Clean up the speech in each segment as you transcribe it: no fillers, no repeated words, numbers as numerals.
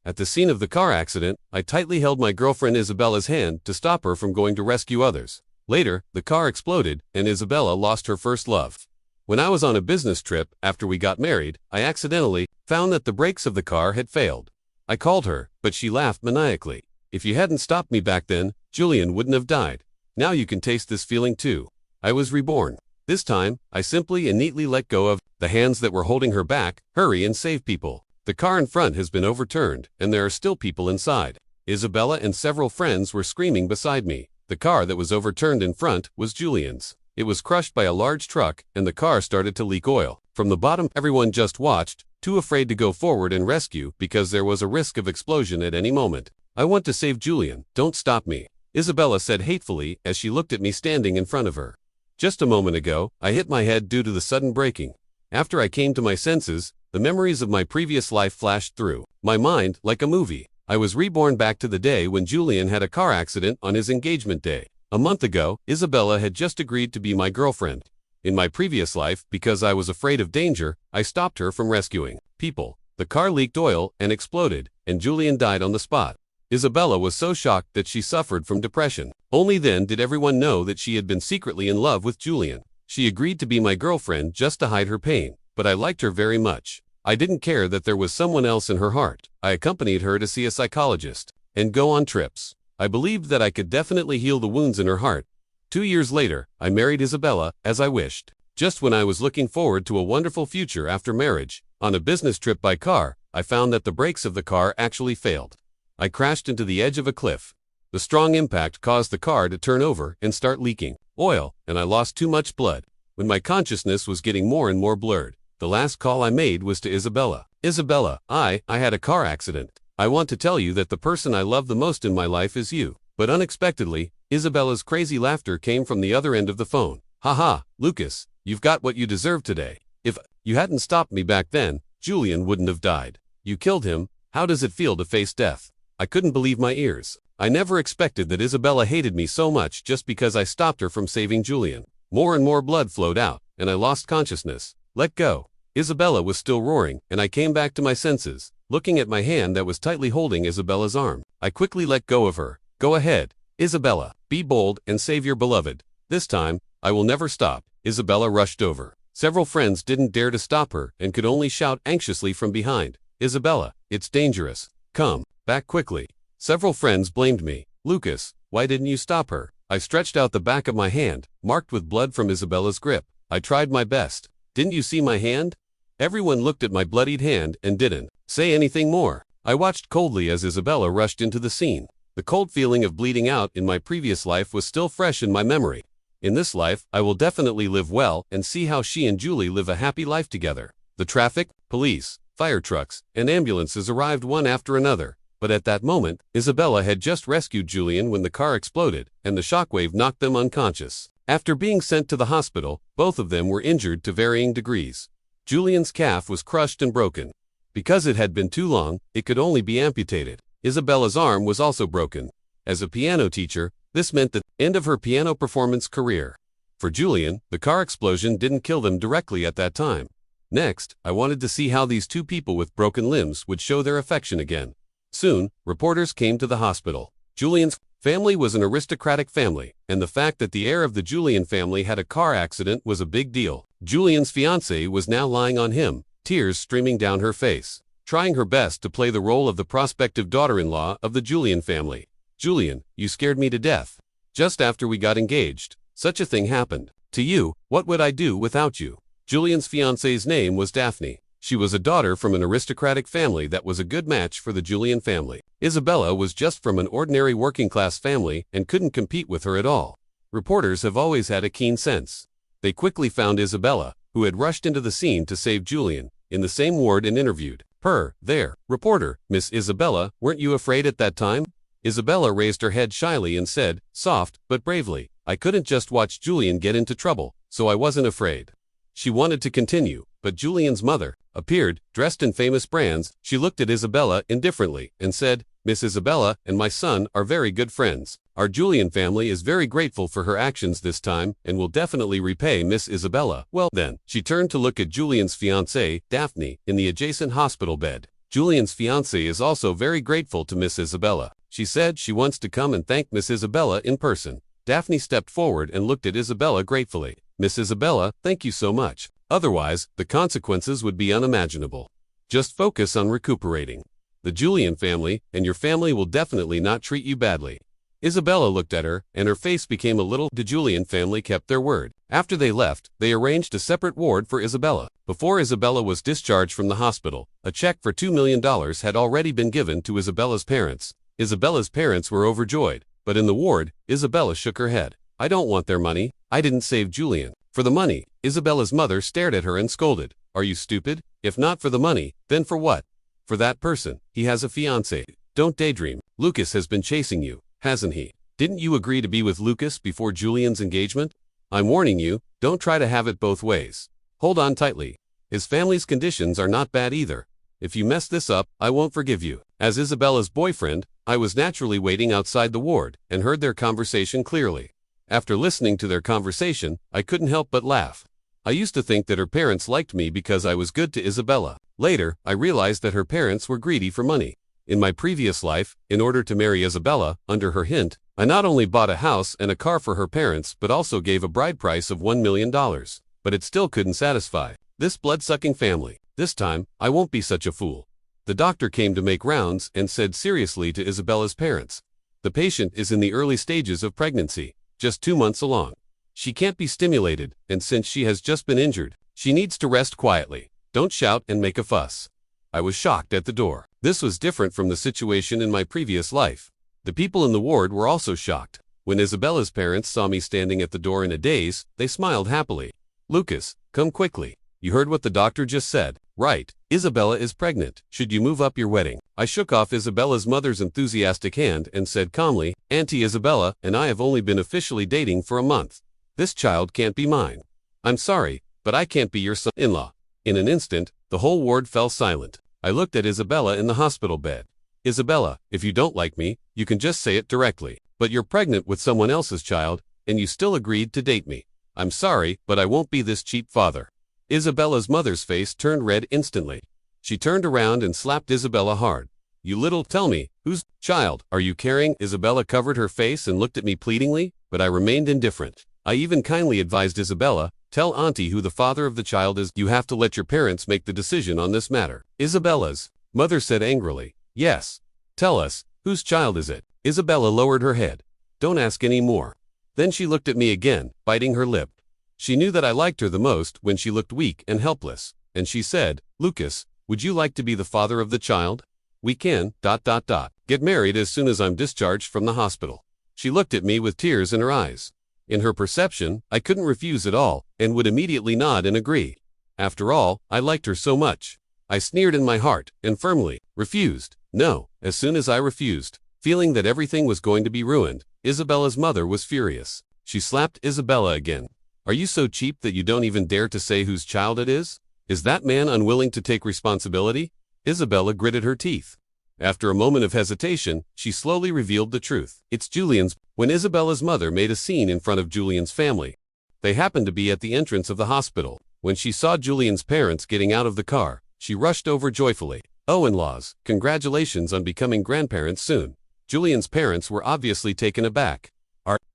At the scene of the car accident, I tightly held my girlfriend Isabella's hand to stop her from going to rescue others. Later, the car exploded, and Isabella lost her first love. When I was on a business trip after we got married, I accidentally found that the brakes of the car had failed. I called her, but she laughed maniacally. If you hadn't stopped me back then, Julian wouldn't have died. Now you can taste this feeling too. I was reborn. This time, I simply and neatly let go of the hands that were holding her back. Hurry and save people. The car in front has been overturned, and there are still people inside. Isabella and several friends were screaming beside me. The car that was overturned in front was Julian's. It was crushed by a large truck, and the car started to leak oil. From the bottom, everyone just watched, too afraid to go forward and rescue because there was a risk of explosion at any moment. I want to save Julian. Don't stop me, Isabella said hatefully as she looked at me standing in front of her. Just a moment ago, I hit my head due to the sudden braking. After I came to my senses, the memories of my previous life flashed through my mind like a movie. I was reborn back to the day when Julian had a car accident on his engagement day. A month ago, Isabella had just agreed to be my girlfriend. In my previous life, because I was afraid of danger, I stopped her from rescuing people. The car leaked oil and exploded, and Julian died on the spot. Isabella was so shocked that she suffered from depression. Only then did everyone know that she had been secretly in love with Julian. She agreed to be my girlfriend just to hide her pain, but I liked her very much. I didn't care that there was someone else in her heart. I accompanied her to see a psychologist and go on trips. I believed that I could definitely heal the wounds in her heart. 2 years later, I married Isabella, as I wished. Just when I was looking forward to a wonderful future after marriage, on a business trip by car, I found that the brakes of the car actually failed. I crashed into the edge of a cliff. The strong impact caused the car to turn over and start leaking oil, and I lost too much blood. When my consciousness was getting more and more blurred, the last call I made was to Isabella. Isabella, I had a car accident. I want to tell you that the person I love the most in my life is you. But unexpectedly, Isabella's crazy laughter came from the other end of the phone. Haha, Lucas, you've got what you deserve today. If you hadn't stopped me back then, Julian wouldn't have died. You killed him. How does it feel to face death? I couldn't believe my ears. I never expected that Isabella hated me so much just because I stopped her from saving Julian. More and more blood flowed out, and I lost consciousness. Let go. Isabella was still roaring, and I came back to my senses, looking at my hand that was tightly holding Isabella's arm. I quickly let go of her. Go ahead, Isabella. Be bold and save your beloved. This time, I will never stop. Isabella rushed over. Several friends didn't dare to stop her and could only shout anxiously from behind. Isabella, it's dangerous. Come back quickly. Several friends blamed me. Lucas, why didn't you stop her? I stretched out the back of my hand, marked with blood from Isabella's grip. I tried my best. Didn't you see my hand? Everyone looked at my bloodied hand and didn't say anything more. I watched coldly as Isabella rushed into the scene. The cold feeling of bleeding out in my previous life was still fresh in my memory. In this life, I will definitely live well and see how she and Julie live a happy life together. The traffic, police, fire trucks, and ambulances arrived one after another. But at that moment, Isabella had just rescued Julian when the car exploded, and the shockwave knocked them unconscious. After being sent to the hospital, both of them were injured to varying degrees. Julian's calf was crushed and broken. Because it had been too long, it could only be amputated. Isabella's arm was also broken. As a piano teacher, this meant the end of her piano performance career. For Julian, the car explosion didn't kill them directly at that time. Next, I wanted to see how these two people with broken limbs would show their affection again. Soon, reporters came to the hospital. Julian's family was an aristocratic family, and the fact that the heir of the Julian family had a car accident was a big deal. Julian's fiancée was now lying on him, tears streaming down her face, trying her best to play the role of the prospective daughter-in-law of the Julian family. Julian, you scared me to death. Just after we got engaged, such a thing happened. To you, what would I do without you? Julian's fiancée's name was Daphne. She was a daughter from an aristocratic family that was a good match for the Julian family. Isabella was just from an ordinary working-class family and couldn't compete with her at all. Reporters have always had a keen sense. They quickly found Isabella, who had rushed into the scene to save Julian, in the same ward and interviewed her there. Reporter, Miss Isabella, weren't you afraid at that time? Isabella raised her head shyly and said, soft but bravely, I couldn't just watch Julian get into trouble, so I wasn't afraid. She wanted to continue, but Julian's mother appeared, dressed in famous brands. She looked at Isabella indifferently and said, Miss Isabella and my son are very good friends. Our Julian family is very grateful for her actions this time and will definitely repay Miss Isabella. Well then, she turned to look at Julian's fiancée, Daphne, in the adjacent hospital bed. Julian's fiancée is also very grateful to Miss Isabella. She said she wants to come and thank Miss Isabella in person. Daphne stepped forward and looked at Isabella gratefully. Miss Isabella, thank you so much. Otherwise, the consequences would be unimaginable. Just focus on recuperating. The Julian family and your family will definitely not treat you badly. Isabella looked at her, and her face became a little. The Julian family kept their word. After they left, they arranged a separate ward for Isabella. Before Isabella was discharged from the hospital, a check for $2 million had already been given to Isabella's parents. Isabella's parents were overjoyed, but in the ward, Isabella shook her head. I don't want their money. I didn't save Julian. For the money, Isabella's mother stared at her and scolded. Are you stupid? If not for the money, then for what? For that person. He has a fiancé. Don't daydream. Lucas has been chasing you, hasn't he? Didn't you agree to be with Lucas before Julian's engagement? I'm warning you, don't try to have it both ways. Hold on tightly. His family's conditions are not bad either. If you mess this up, I won't forgive you. As Isabella's boyfriend, I was naturally waiting outside the ward and heard their conversation clearly. After listening to their conversation, I couldn't help but laugh. I used to think that her parents liked me because I was good to Isabella. Later, I realized that her parents were greedy for money. In my previous life, in order to marry Isabella, under her hint, I not only bought a house and a car for her parents but also gave a bride price of $1 million. But it still couldn't satisfy this blood-sucking family. This time, I won't be such a fool. The doctor came to make rounds and said seriously to Isabella's parents, the patient is in the early stages of pregnancy, just 2 months along. She can't be stimulated, and since she has just been injured, she needs to rest quietly. Don't shout and make a fuss. I was shocked at the door. This was different from the situation in my previous life. The people in the ward were also shocked. When Isabella's parents saw me standing at the door in a daze, they smiled happily. Lucas, come quickly. You heard what the doctor just said. Right, Isabella is pregnant. Should you move up your wedding? I shook off Isabella's mother's enthusiastic hand and said calmly, Auntie Isabella and I have only been officially dating for a month. This child can't be mine. I'm sorry, but I can't be your son-in-law. In an instant, the whole ward fell silent. I looked at Isabella in the hospital bed. Isabella, if you don't like me, you can just say it directly. But you're pregnant with someone else's child, and you still agreed to date me. I'm sorry, but I won't be this cheap father. Isabella's mother's face turned red instantly. She turned around and slapped Isabella hard. You little, tell me, whose child are you carrying? Isabella covered her face and looked at me pleadingly, but I remained indifferent. I even kindly advised Isabella, tell Auntie who the father of the child is. You have to let your parents make the decision on this matter. Isabella's mother said angrily, yes. Tell us, whose child is it? Isabella lowered her head. Don't ask any more. Then she looked at me again, biting her lip. She knew that I liked her the most when she looked weak and helpless, and she said, Lucas, would you like to be the father of the child? We can, get married as soon as I'm discharged from the hospital. She looked at me with tears in her eyes. In her perception, I couldn't refuse at all, and would immediately nod and agree. After all, I liked her so much. I sneered in my heart, and firmly refused. No, as soon as I refused, feeling that everything was going to be ruined, Isabella's mother was furious. She slapped Isabella again. Are you so cheap that you don't even dare to say whose child it is? Is that man unwilling to take responsibility? Isabella gritted her teeth. After a moment of hesitation, she slowly revealed the truth. It's Julian's. When Isabella's mother made a scene in front of Julian's family, they happened to be at the entrance of the hospital. When she saw Julian's parents getting out of the car, she rushed over joyfully. Oh, in-laws, congratulations on becoming grandparents soon. Julian's parents were obviously taken aback.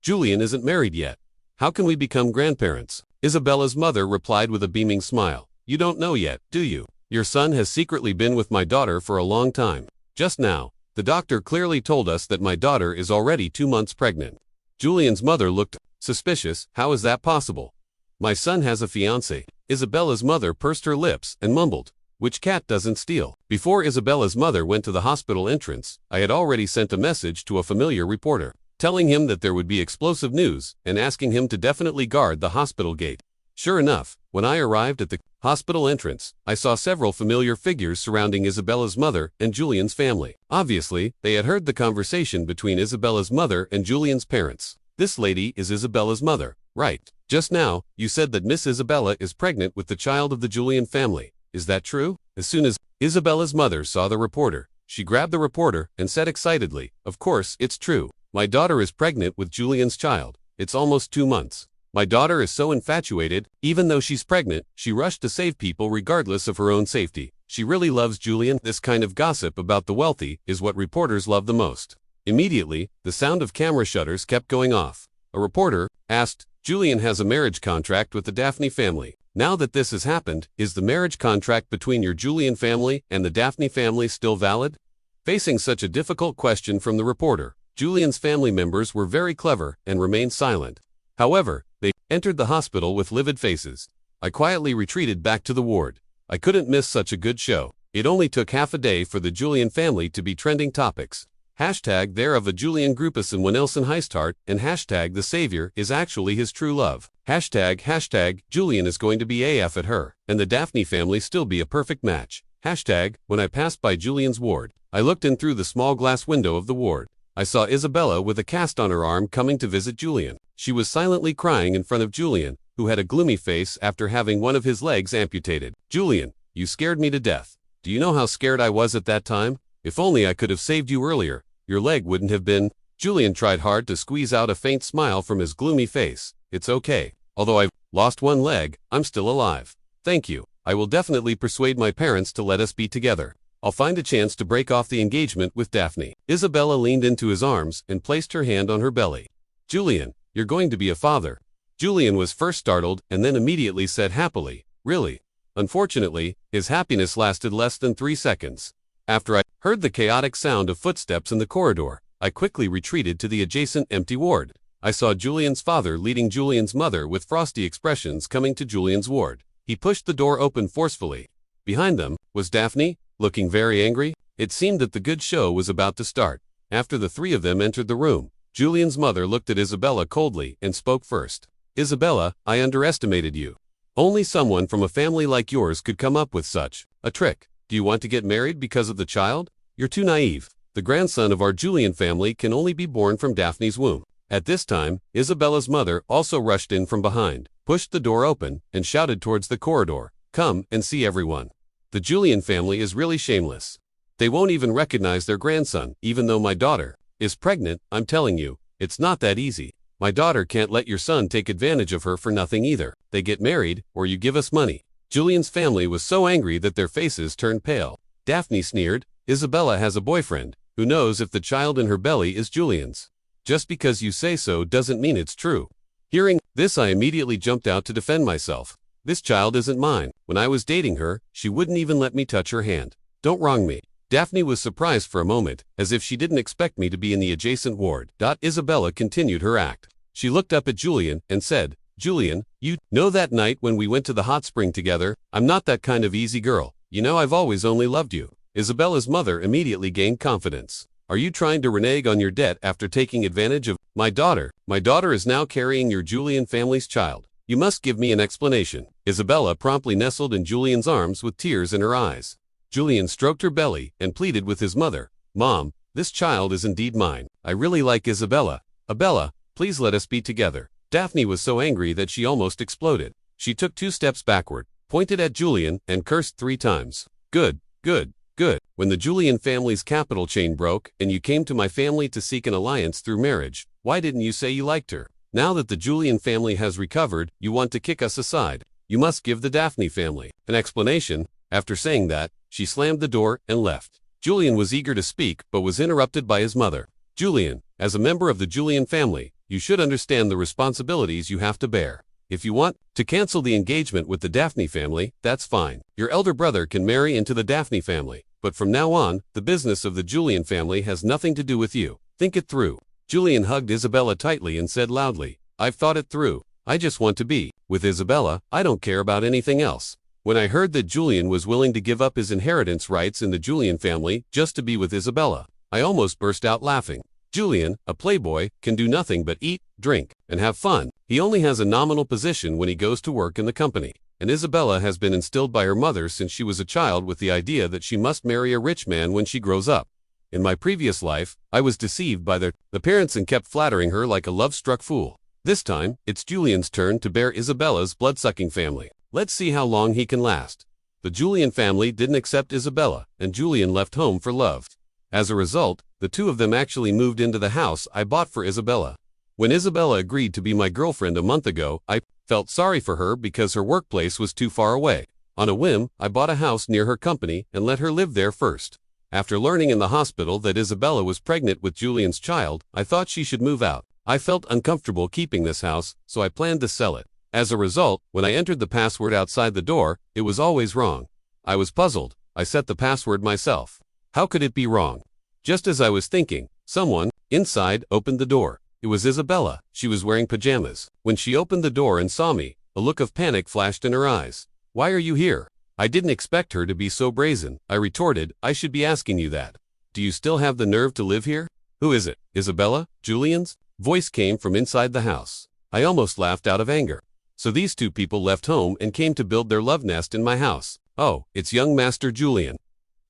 Julian isn't married yet. How can we become grandparents? Isabella's mother replied with a beaming smile. You don't know yet, do you? Your son has secretly been with my daughter for a long time. Just now, the doctor clearly told us that my daughter is already 2 months pregnant. Julian's mother looked suspicious. How is that possible? My son has a fiancée. Isabella's mother pursed her lips and mumbled, which cat doesn't steal? Before Isabella's mother went to the hospital entrance, I had already sent a message to a familiar reporter, telling him that there would be explosive news and asking him to definitely guard the hospital gate. Sure enough, when I arrived at the hospital entrance, I saw several familiar figures surrounding Isabella's mother and Julian's family. Obviously, they had heard the conversation between Isabella's mother and Julian's parents. This lady is Isabella's mother, right? Just now, you said that Miss Isabella is pregnant with the child of the Julian family. Is that true? As soon as Isabella's mother saw the reporter, she grabbed the reporter and said excitedly, Of course, it's true. My daughter is pregnant with Julian's child. It's almost 2 months. My daughter is so infatuated, even though she's pregnant, she rushed to save people regardless of her own safety. She really loves Julian. This kind of gossip about the wealthy is what reporters love the most. Immediately, the sound of camera shutters kept going off. A reporter asked, Julian has a marriage contract with the Daphne family. Now that this has happened, is the marriage contract between your Julian family and the Daphne family still valid? Facing such a difficult question from the reporter, Julian's family members were very clever and remained silent. However, they entered the hospital with livid faces. I quietly retreated back to the ward. I couldn't miss such a good show. It only took half a day for the Julian family to be trending topics. Hashtag there of a Julian Groupus and Winelson Heisthart, and hashtag the savior is actually his true love. Hashtag Julian is going to be AF at her, and the Daphne family still be a perfect match. Hashtag when I passed by Julian's ward, I looked in through the small glass window of the ward. I saw Isabella with a cast on her arm coming to visit Julian. She was silently crying in front of Julian, who had a gloomy face after having one of his legs amputated. Julian, you scared me to death. Do you know how scared I was at that time? If only I could have saved you earlier, your leg wouldn't have been. Julian tried hard to squeeze out a faint smile from his gloomy face. It's okay. Although I've lost one leg, I'm still alive. Thank you. I will definitely persuade my parents to let us be together. I'll find a chance to break off the engagement with Daphne. Isabella leaned into his arms and placed her hand on her belly. Julian, you're going to be a father. Julian was first startled and then immediately said happily, really? Unfortunately, his happiness lasted less than 3 seconds. After I heard the chaotic sound of footsteps in the corridor, I quickly retreated to the adjacent empty ward. I saw Julian's father leading Julian's mother with frosty expressions coming to Julian's ward. He pushed the door open forcefully. Behind them was Daphne, looking very angry. It seemed that the good show was about to start. After the three of them entered the room, Julian's mother looked at Isabella coldly and spoke first. Isabella, I underestimated you. Only someone from a family like yours could come up with such a trick. Do you want to get married because of the child? You're too naive. The grandson of our Julian family can only be born from Daphne's womb. At this time, Isabella's mother also rushed in from behind, pushed the door open, and shouted towards the corridor, come and see everyone. The Julian family is really shameless. They won't even recognize their grandson, even though my daughter is pregnant. I'm telling you, it's not that easy. My daughter can't let your son take advantage of her for nothing either. They get married, or you give us money. Julian's family was so angry that their faces turned pale. Daphne sneered, Isabella has a boyfriend. Who knows if the child in her belly is Julian's? Just because you say so doesn't mean it's true. Hearing this, I immediately jumped out to defend myself. This child isn't mine. When I was dating her, she wouldn't even let me touch her hand. Don't wrong me. Daphne was surprised for a moment, as if she didn't expect me to be in the adjacent ward. Isabella continued her act. She looked up at Julian and said, Julian, you know that night when we went to the hot spring together, I'm not that kind of easy girl. You know I've always only loved you. Isabella's mother immediately gained confidence. Are you trying to renege on your debt after taking advantage of my daughter? My daughter is now carrying your Julian family's child. You must give me an explanation. Isabella promptly nestled in Julian's arms with tears in her eyes. Julian stroked her belly and pleaded with his mother. Mom, this child is indeed mine. I really like Isabella. Abella, please let us be together. Daphne was so angry that she almost exploded. She took 2 steps backward, pointed at Julian, and cursed 3 times. Good, good, good. When the Julian family's capital chain broke, and you came to my family to seek an alliance through marriage, why didn't you say you liked her? Now that the Julian family has recovered, you want to kick us aside. You must give the Daphne family an explanation. After saying that, she slammed the door and left. Julian was eager to speak, but was interrupted by his mother. Julian, as a member of the Julian family, you should understand the responsibilities you have to bear. If you want to cancel the engagement with the Daphne family, that's fine. Your elder brother can marry into the Daphne family. But from now on, the business of the Julian family has nothing to do with you. Think it through. Julian hugged Isabella tightly and said loudly, I've thought it through. I just want to be with Isabella. I don't care about anything else. When I heard that Julian was willing to give up his inheritance rights in the Julian family just to be with Isabella, I almost burst out laughing. Julian, a playboy, can do nothing but eat, drink, and have fun. He only has a nominal position when he goes to work in the company. And Isabella has been instilled by her mother since she was a child with the idea that she must marry a rich man when she grows up. In my previous life, I was deceived by the parents and kept flattering her like a love-struck fool. This time, it's Julian's turn to bear Isabella's blood-sucking family. Let's see how long he can last. The Julian family didn't accept Isabella, and Julian left home for love. As a result, the two of them actually moved into the house I bought for Isabella. When Isabella agreed to be my girlfriend a month ago, I felt sorry for her because her workplace was too far away. On a whim, I bought a house near her company and let her live there first. After learning in the hospital that Isabella was pregnant with Julian's child, I thought she should move out. I felt uncomfortable keeping this house, so I planned to sell it. As a result, when I entered the password outside the door, it was always wrong. I was puzzled. I set the password myself. How could it be wrong? Just as I was thinking, someone, inside, opened the door. It was Isabella. She was wearing pajamas. When she opened the door and saw me, a look of panic flashed in her eyes. "Why are you here?" I didn't expect her to be so brazen. I retorted, "I should be asking you that. Do you still have the nerve to live here?" "Who is it? Isabella? Julian's?" Voice came from inside the house. I almost laughed out of anger. So these two people left home and came to build their love nest in my house. "Oh, it's young Master Julian."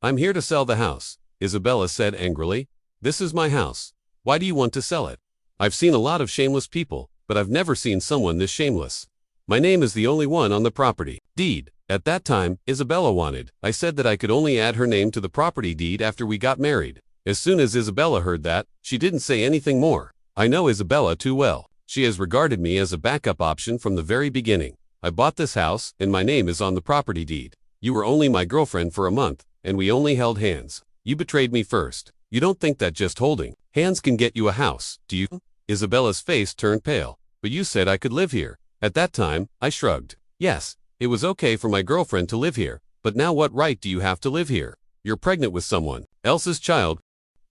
"I'm here to sell the house," Isabella said angrily. "This is my house. Why do you want to sell it?" "I've seen a lot of shameless people, but I've never seen someone this shameless. My name is the only one on the property deed." At that time, Isabella wanted. I said that I could only add her name to the property deed after we got married. As soon as Isabella heard that, she didn't say anything more. I know Isabella too well. She has regarded me as a backup option from the very beginning. I bought this house, and my name is on the property deed. You were only my girlfriend for a month, and we only held hands. You betrayed me first. You don't think that just holding hands can get you a house, do you? Isabella's face turned pale. "But you said I could live here." At that time, I shrugged. "Yes, it was okay for my girlfriend to live here, but now what right do you have to live here? You're pregnant with someone else's child,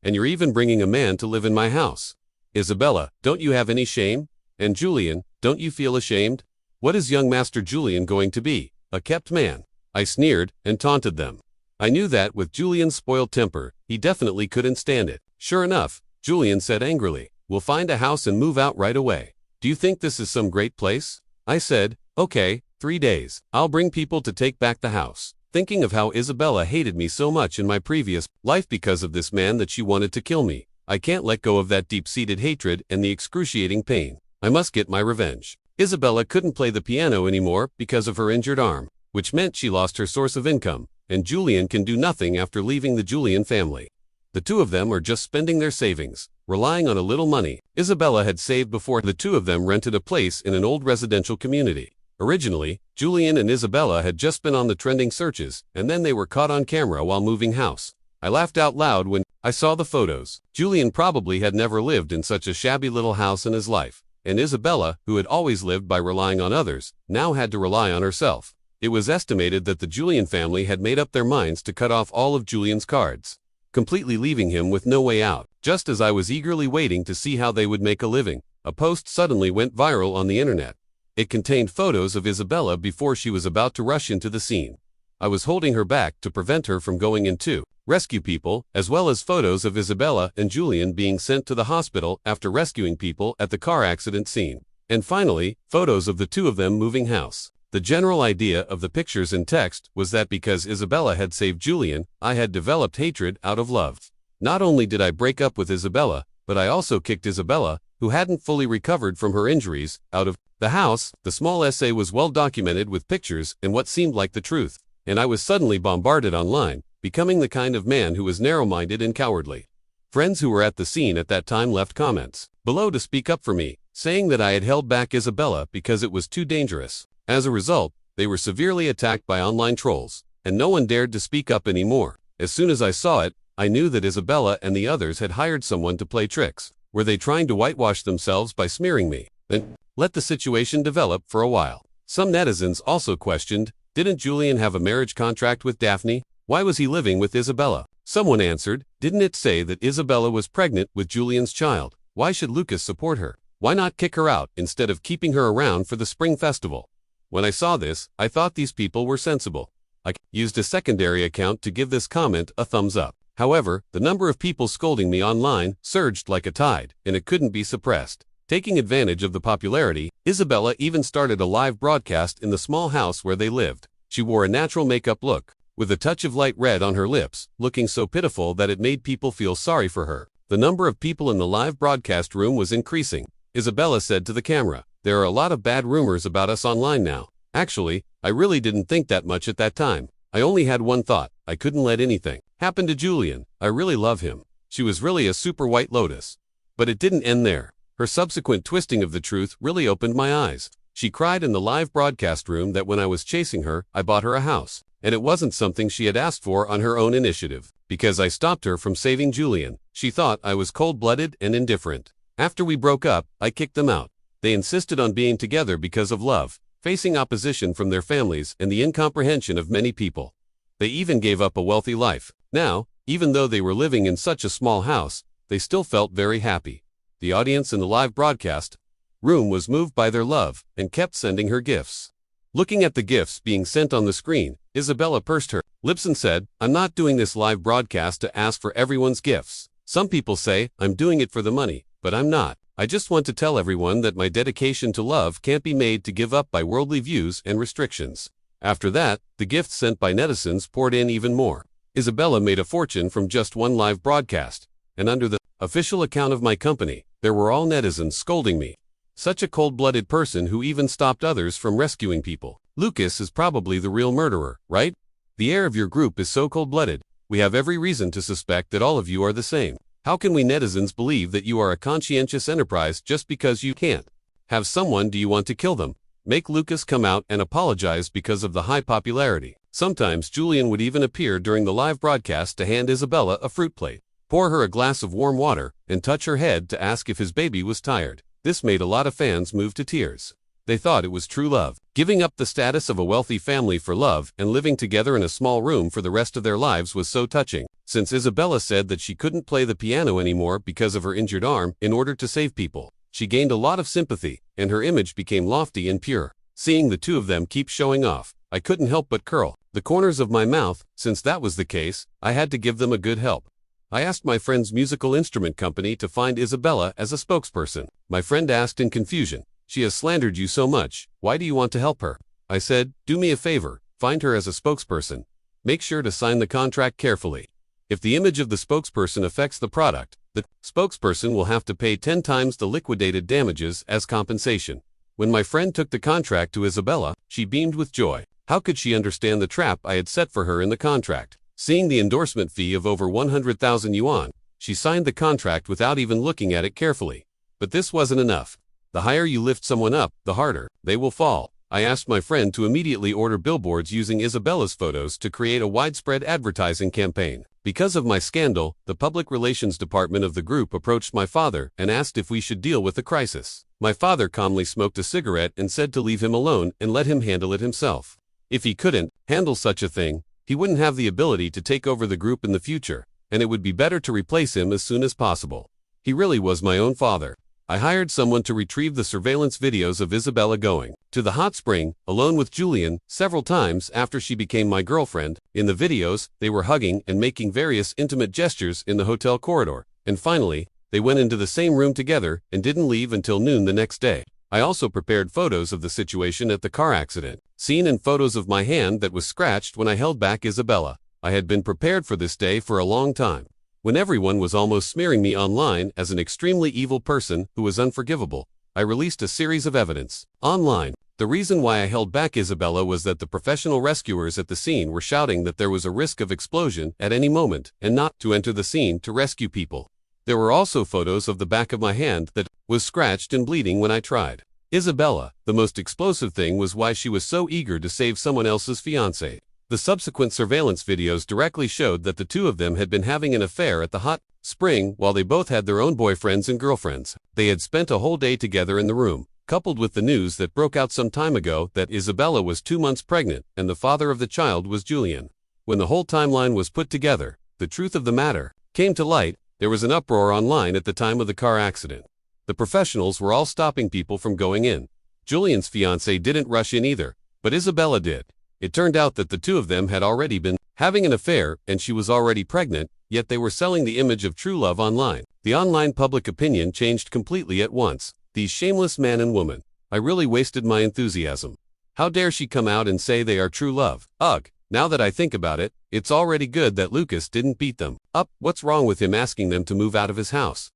and you're even bringing a man to live in my house. Isabella, don't you have any shame? And Julian, don't you feel ashamed? What is young Master Julian going to be? A kept man?" I sneered and taunted them. I knew that with Julian's spoiled temper, he definitely couldn't stand it. Sure enough, Julian said angrily, "We'll find a house and move out right away. Do you think this is some great place?" I said, "Okay, 3 days. I'll bring people to take back the house." Thinking of how Isabella hated me so much in my previous life because of this man that she wanted to kill me, I can't let go of that deep-seated hatred and the excruciating pain. I must get my revenge. Isabella couldn't play the piano anymore because of her injured arm, which meant she lost her source of income, and Julian can do nothing after leaving the Julian family. The two of them are just spending their savings, relying on a little money Isabella had saved before the two of them rented a place in an old residential community. Originally, Julian and Isabella had just been on the trending searches, and then they were caught on camera while moving house. I laughed out loud when I saw the photos. Julian probably had never lived in such a shabby little house in his life, and Isabella, who had always lived by relying on others, now had to rely on herself. It was estimated that the Julian family had made up their minds to cut off all of Julian's cards, completely leaving him with no way out. Just as I was eagerly waiting to see how they would make a living, a post suddenly went viral on the internet. It contained photos of Isabella before she was about to rush into the scene. I was holding her back to prevent her from going in to rescue people, as well as photos of Isabella and Julian being sent to the hospital after rescuing people at the car accident scene. And finally, photos of the two of them moving house. The general idea of the pictures and text was that because Isabella had saved Julian, I had developed hatred out of love. Not only did I break up with Isabella, but I also kicked Isabella, who hadn't fully recovered from her injuries, out of the house. The small essay was well documented with pictures and what seemed like the truth, and I was suddenly bombarded online, becoming the kind of man who was narrow-minded and cowardly. Friends who were at the scene at that time left comments below to speak up for me, saying that I had held back Isabella because it was too dangerous. As a result, they were severely attacked by online trolls, and no one dared to speak up anymore. As soon as I saw it, I knew that Isabella and the others had hired someone to play tricks. Were they trying to whitewash themselves by smearing me? Then let the situation develop for a while. Some netizens also questioned, didn't Julian have a marriage contract with Daphne? Why was he living with Isabella? Someone answered, didn't it say that Isabella was pregnant with Julian's child? Why should Lucas support her? Why not kick her out instead of keeping her around for the spring festival? When I saw this, I thought these people were sensible. I used a secondary account to give this comment a thumbs up. However, the number of people scolding me online surged like a tide, and it couldn't be suppressed. Taking advantage of the popularity, Isabella even started a live broadcast in the small house where they lived. She wore a natural makeup look, with a touch of light red on her lips, looking so pitiful that it made people feel sorry for her. The number of people in the live broadcast room was increasing. Isabella said to the camera, "There are a lot of bad rumors about us online now. Actually, I really didn't think that much at that time. I only had one thought. I couldn't let anything happen to Julian. I really love him. She was really a super white lotus." But it didn't end there. Her subsequent twisting of the truth really opened my eyes. She cried in the live broadcast room that when I was chasing her, I bought her a house, and it wasn't something she had asked for on her own initiative. Because I stopped her from saving Julian, she thought I was cold-blooded and indifferent. After we broke up, I kicked them out. They insisted on being together because of love, facing opposition from their families and the incomprehension of many people. They even gave up a wealthy life. Now, even though they were living in such a small house, they still felt very happy. The audience in the live broadcast room was moved by their love and kept sending her gifts. Looking at the gifts being sent on the screen, Isabella pursed her lips and said, "I'm not doing this live broadcast to ask for everyone's gifts. Some people say I'm doing it for the money, but I'm not. I just want to tell everyone that my dedication to love can't be made to give up by worldly views and restrictions." After that, the gifts sent by netizens poured in even more. Isabella made a fortune from just one live broadcast, and under the official account of my company, there were all netizens scolding me. Such a cold-blooded person who even stopped others from rescuing people. Lucas is probably the real murderer, right? The air of your group is so cold-blooded, we have every reason to suspect that all of you are the same. How can we netizens believe that you are a conscientious enterprise just because you can't have someone? Do you want to kill them? Make Lucas come out and apologize because of the high popularity. Sometimes Julian would even appear during the live broadcast to hand Isabella a fruit plate, pour her a glass of warm water, and touch her head to ask if his baby was tired. This made a lot of fans move to tears. They thought it was true love. Giving up the status of a wealthy family for love and living together in a small room for the rest of their lives was so touching. Since Isabella said that she couldn't play the piano anymore because of her injured arm in order to save people, she gained a lot of sympathy, and her image became lofty and pure. Seeing the two of them keep showing off, I couldn't help but curl the corners of my mouth. Since that was the case, I had to give them a good help. I asked my friend's musical instrument company to find Isabella as a spokesperson. My friend asked in confusion, "She has slandered you so much, why do you want to help her?" I said, "Do me a favor, find her as a spokesperson. Make sure to sign the contract carefully. If the image of the spokesperson affects the product, the spokesperson will have to pay 10 times the liquidated damages as compensation." When my friend took the contract to Isabella, she beamed with joy. How could she understand the trap I had set for her in the contract? Seeing the endorsement fee of over 100,000 yuan, she signed the contract without even looking at it carefully. But this wasn't enough. The higher you lift someone up, the harder they will fall. I asked my friend to immediately order billboards using Isabella's photos to create a widespread advertising campaign. Because of my scandal, the public relations department of the group approached my father and asked if we should deal with the crisis. My father calmly smoked a cigarette and said to leave him alone and let him handle it himself. If he couldn't handle such a thing, he wouldn't have the ability to take over the group in the future, and it would be better to replace him as soon as possible. He really was my own father. I hired someone to retrieve the surveillance videos of Isabella going to the hot spring, alone with Julian, several times after she became my girlfriend. In the videos, they were hugging and making various intimate gestures in the hotel corridor, and finally, they went into the same room together and didn't leave until noon the next day. I also prepared photos of the situation at the car accident, scene and photos of my hand that was scratched when I held back Isabella. I had been prepared for this day for a long time. When everyone was almost smearing me online as an extremely evil person who was unforgivable, I released a series of evidence online. The reason why I held back Isabella was that the professional rescuers at the scene were shouting that there was a risk of explosion at any moment and not to enter the scene to rescue people. There were also photos of the back of my hand that was scratched and bleeding when I tried. Isabella, the most explosive thing was why she was so eager to save someone else's fiancé. The subsequent surveillance videos directly showed that the two of them had been having an affair at the hot spring while they both had their own boyfriends and girlfriends. They had spent a whole day together in the room, coupled with the news that broke out some time ago that Isabella was 2 months pregnant and the father of the child was Julian. When the whole timeline was put together, the truth of the matter came to light. There was an uproar online at the time of the car accident. The professionals were all stopping people from going in. Julian's fiancé didn't rush in either, but Isabella did. It turned out that the two of them had already been having an affair and she was already pregnant, yet they were selling the image of true love online. The online public opinion changed completely at once. These shameless man and woman. I really wasted my enthusiasm. How dare she come out and say they are true love? Ugh. Now that I think about it, it's already good that Lucas didn't beat them up. What's wrong with him asking them to move out of his house?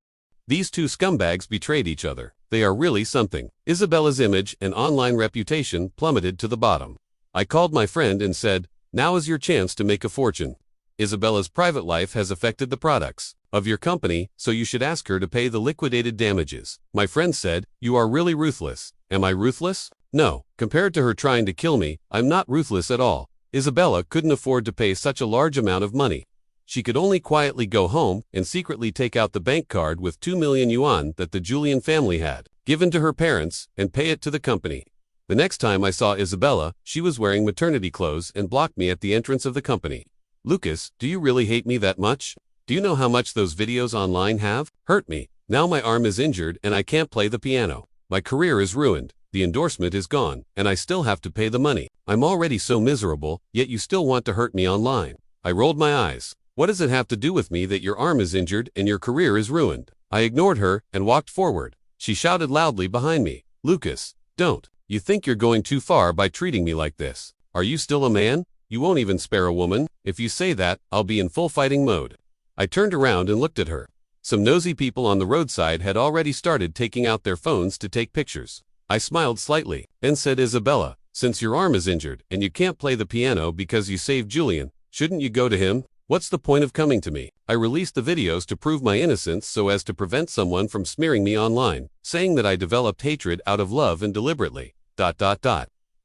These two scumbags betrayed each other. They are really something. Isabella's image and online reputation plummeted to the bottom. I called my friend and said, "Now is your chance to make a fortune. Isabella's private life has affected the products of your company, so you should ask her to pay the liquidated damages." My friend said, "You are really ruthless." Am I ruthless? No, compared to her trying to kill me, I'm not ruthless at all. Isabella couldn't afford to pay such a large amount of money. She could only quietly go home and secretly take out the bank card with 2 million yuan that the Julian family had given to her parents and pay it to the company. The next time I saw Isabella, she was wearing maternity clothes and blocked me at the entrance of the company. Lucas, do you really hate me that much? Do you know how much those videos online have hurt me? Now my arm is injured and I can't play the piano. My career is ruined, the endorsement is gone, and I still have to pay the money. I'm already so miserable, yet you still want to hurt me online. I rolled my eyes. What does it have to do with me that your arm is injured and your career is ruined? I ignored her and walked forward. She shouted loudly behind me, Lucas, don't. You think you're going too far by treating me like this. Are you still a man? You won't even spare a woman. If you say that, I'll be in full fighting mode. I turned around and looked at her. Some nosy people on the roadside had already started taking out their phones to take pictures. I smiled slightly and said, Isabella, since your arm is injured and you can't play the piano because you saved Julian, shouldn't you go to him? What's the point of coming to me? I released the videos to prove my innocence so as to prevent someone from smearing me online, saying that I developed hatred out of love and deliberately. ...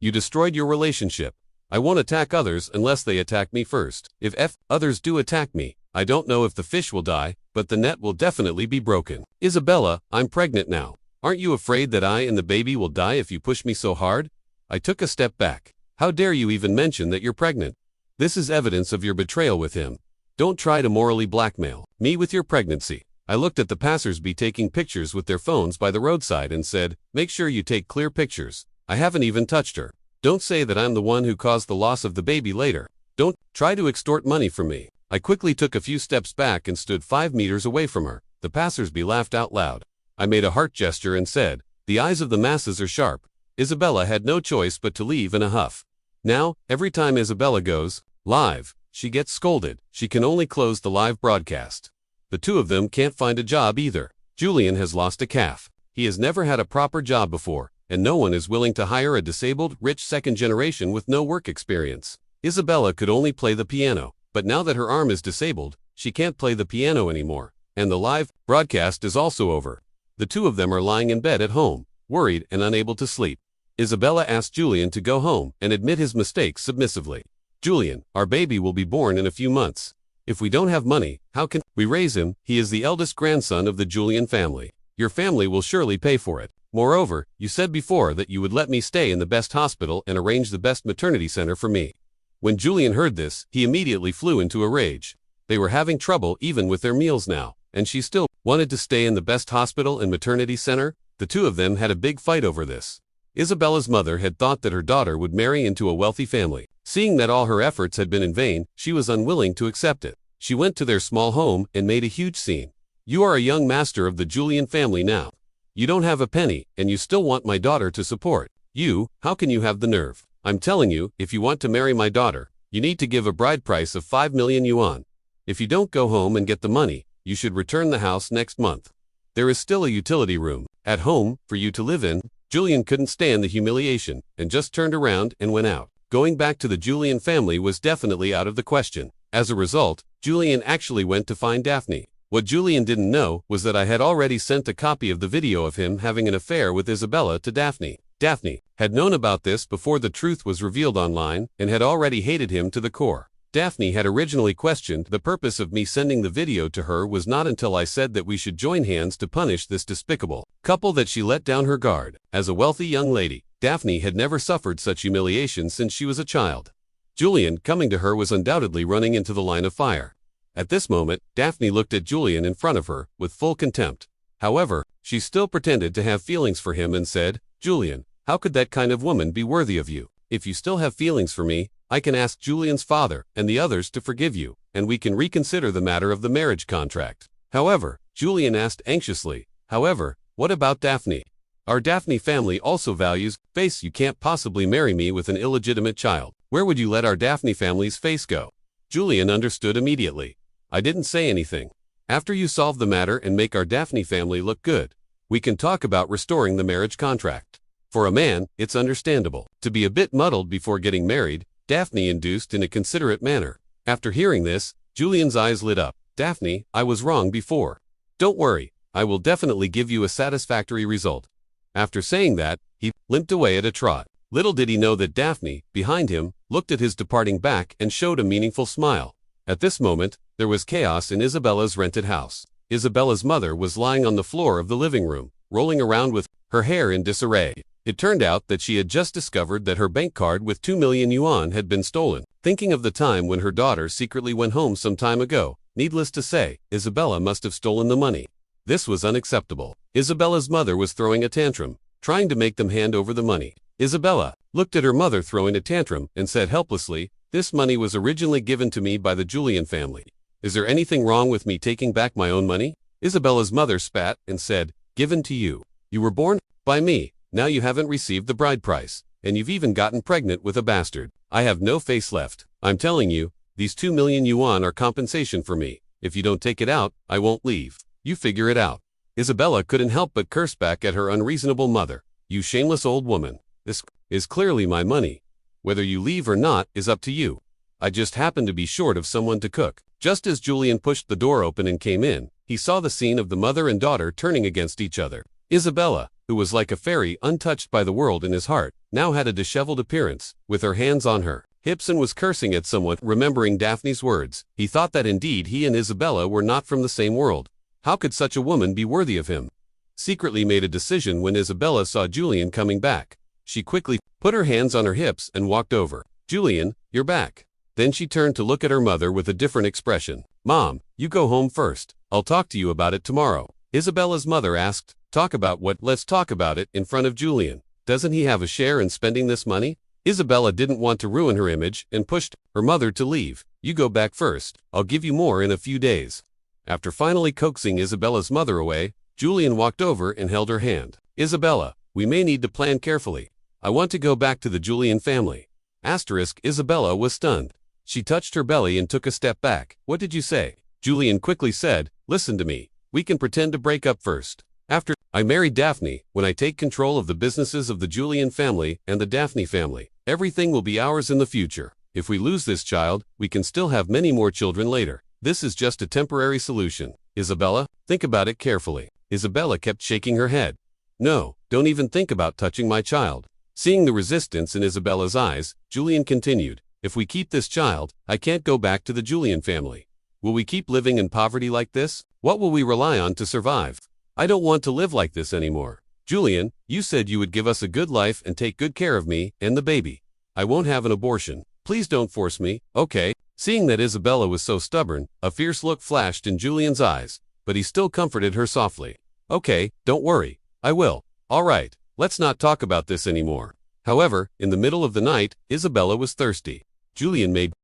You destroyed your relationship. I won't attack others unless they attack me first. If others do attack me, I don't know if the fish will die, but the net will definitely be broken. Isabella, I'm pregnant now. Aren't you afraid that I and the baby will die if you push me so hard? I took a step back. How dare you even mention that you're pregnant? This is evidence of your betrayal with him. Don't try to morally blackmail me with your pregnancy. I looked at the passers-by taking pictures with their phones by the roadside and said, make sure you take clear pictures. I haven't even touched her. Don't say that I'm the one who caused the loss of the baby later. Don't try to extort money from me. I quickly took a few steps back and stood 5 meters away from her. The passers-by laughed out loud. I made a heart gesture and said, the eyes of the masses are sharp. Isabella had no choice but to leave in a huff. Now, every time Isabella goes live, she gets scolded. She can only close the live broadcast. The two of them can't find a job either. Julian has lost a calf. He has never had a proper job before, and no one is willing to hire a disabled, rich second generation with no work experience. Isabella could only play the piano, but now that her arm is disabled, she can't play the piano anymore, and the live broadcast is also over. The two of them are lying in bed at home, worried and unable to sleep. Isabella asked Julian to go home and admit his mistakes submissively. Julian, our baby will be born in a few months. If we don't have money, how can we raise him? He is the eldest grandson of the Julian family. Your family will surely pay for it. Moreover, you said before that you would let me stay in the best hospital and arrange the best maternity center for me. When Julian heard this, he immediately flew into a rage. They were having trouble even with their meals now, and she still wanted to stay in the best hospital and maternity center. The two of them had a big fight over this. Isabella's mother had thought that her daughter would marry into a wealthy family. Seeing that all her efforts had been in vain, she was unwilling to accept it. She went to their small home and made a huge scene. You are a young master of the Julian family now. You don't have a penny, and you still want my daughter to support you. How can you have the nerve? I'm telling you, if you want to marry my daughter, you need to give a bride price of 5 million yuan. If you don't go home and get the money, you should return the house next month. There is still a utility room at home for you to live in. Julian couldn't stand the humiliation and just turned around and went out. Going back to the Julian family was definitely out of the question. As a result, Julian actually went to find Daphne. What Julian didn't know was that I had already sent a copy of the video of him having an affair with Isabella to Daphne. Daphne had known about this before the truth was revealed online and had already hated him to the core. Daphne had originally questioned the purpose of me sending the video to her was not until I said that we should join hands to punish this despicable couple that she let down her guard. As a wealthy young lady, Daphne had never suffered such humiliation since she was a child. Julian coming to her was undoubtedly running into the line of fire. At this moment, Daphne looked at Julian in front of her with full contempt. However, she still pretended to have feelings for him and said, Julian, how could that kind of woman be worthy of you? If you still have feelings for me, I can ask Julian's father and the others to forgive you, and we can reconsider the matter of the marriage contract. However, Julian asked anxiously, however, what about Daphne? Our Daphne family also values face. You can't possibly marry me with an illegitimate child. Where would you let our Daphne family's face go? Julian understood immediately. I didn't say anything. After you solve the matter and make our Daphne family look good, we can talk about restoring the marriage contract. For a man, it's understandable to be a bit muddled before getting married, Daphne induced in a considerate manner. After hearing this, Julian's eyes lit up. Daphne, I was wrong before. Don't worry, I will definitely give you a satisfactory result. After saying that, He limped away at a trot. Little did he know that Daphne, behind him, looked at his departing back and showed a meaningful smile. At this moment, there was chaos in Isabella's rented house. Isabella's mother was lying on the floor of the living room, rolling around with her hair in disarray. It turned out that she had just discovered that her bank card with 2 million yuan had been stolen. Thinking of the time when her daughter secretly went home some time ago, needless to say, Isabella must have stolen the money. This was unacceptable. Isabella's mother was throwing a tantrum, trying to make them hand over the money. Isabella looked at her mother throwing a tantrum and said helplessly, "This money was originally given to me by the Julian family. Is there anything wrong with me taking back my own money?" Isabella's mother spat and said, "Given to you. You were born by me. Now you haven't received the bride price, and you've even gotten pregnant with a bastard. I have no face left. I'm telling you, these 2 million yuan are compensation for me. If you don't take it out, I won't leave. You figure it out." Isabella couldn't help but curse back at her unreasonable mother. "You shameless old woman. This is clearly my money. Whether you leave or not is up to you. I just happen to be short of someone to cook." Just as Julian pushed the door open and came in, he saw the scene of the mother and daughter turning against each other. Isabella, who was like a fairy untouched by the world in his heart, now had a disheveled appearance, with her hands on her hips and was cursing at someone. Remembering Daphne's words, he thought that indeed he and Isabella were not from the same world. How could such a woman be worthy of him? Secretly made a decision when Isabella saw Julian coming back. She quickly put her hands on her hips and walked over. "Julian, you're back." Then she turned to look at her mother with a different expression. "Mom, you go home first. I'll talk to you about it tomorrow." Isabella's mother asked, "Talk about what?" "Let's talk about it in front of Julian. Doesn't he have a share in spending this money?" Isabella didn't want to ruin her image and pushed her mother to leave. "You go back first. I'll give you more in a few days." After finally coaxing Isabella's mother away, Julian walked over and held her hand. "Isabella, we may need to plan carefully. I want to go back to the Julian family." Isabella was stunned. She touched her belly and took a step back. "What did you say?" Julian quickly said, "Listen to me. We can pretend to break up first. After I marry Daphne, when I take control of the businesses of the Julian family and the Daphne family, everything will be ours in the future. If we lose this child, we can still have many more children later. This is just a temporary solution. Isabella, think about it carefully." Isabella kept shaking her head. "No, don't even think about touching my child." Seeing the resistance in Isabella's eyes, Julian continued, "If we keep this child, I can't go back to the Julian family. Will we keep living in poverty like this? What will we rely on to survive? I don't want to live like this anymore. Julian, you said you would give us a good life and take good care of me and the baby. I won't have an abortion. Please don't force me, okay?" Seeing that Isabella was so stubborn, a fierce look flashed in Julian's eyes, but he still comforted her softly. "Okay, don't worry. I will. All right, let's not talk about this anymore." However, in the middle of the night, Isabella was thirsty. Julian made